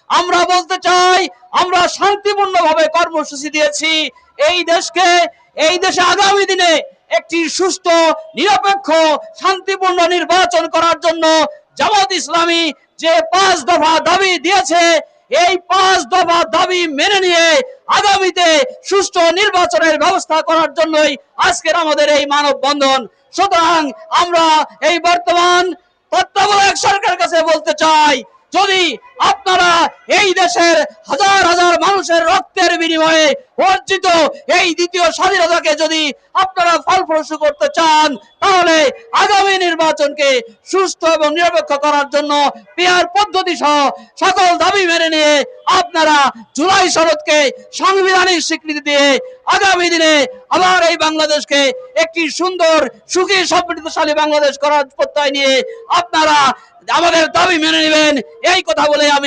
আমরা বলতে চাই, আমরা শান্তিপূর্ণভাবে কর্মসূচি দিয়েছি। এই দেশে আগামী দিনে একটি সুষ্ঠু, নিরপেক্ষ, শান্তিপূর্ণ নির্বাচন করার জন্য জামাত ইসলামী যে 5 দফা দাবি দিয়েছে, এই 5 দফা দাবি মেনে নিয়ে আগামীতে সুষ্ঠু নির্বাচনের ব্যবস্থা করার জন্যই আজকের আমাদের এই মানববন্ধন। সুতরাং আমরা এই বর্তমান তত্ত্বাবধায়ক সরকারের কাছে বলতে চাই, যদি আপনারা এই দেশের হাজার হাজার মানুষের রক্তের বিনিময়ে অর্জিত এই দ্বিতীয় স্বাধীনতাকে যদি আপনারা ফলপ্রসূ করতে চান, তাহলে আগামী নির্বাচনকে সুষ্ঠু এবং নিরপেক্ষ করার জন্য পিয়ার পদ্ধতি সহ সকল দাবি মেনে নিয়ে আপনারা জুলাই সনদকে সাংবিধানিক স্বীকৃতি দিয়ে আগামী দিনে আবার এই বাংলাদেশকে একটি সুন্দর, সুখী, সমৃদ্ধশালী বাংলাদেশ করার প্রত্যয় নিয়ে আপনারা আমাদের দাবি মেনে নেবেন, এই কথা বলে আমি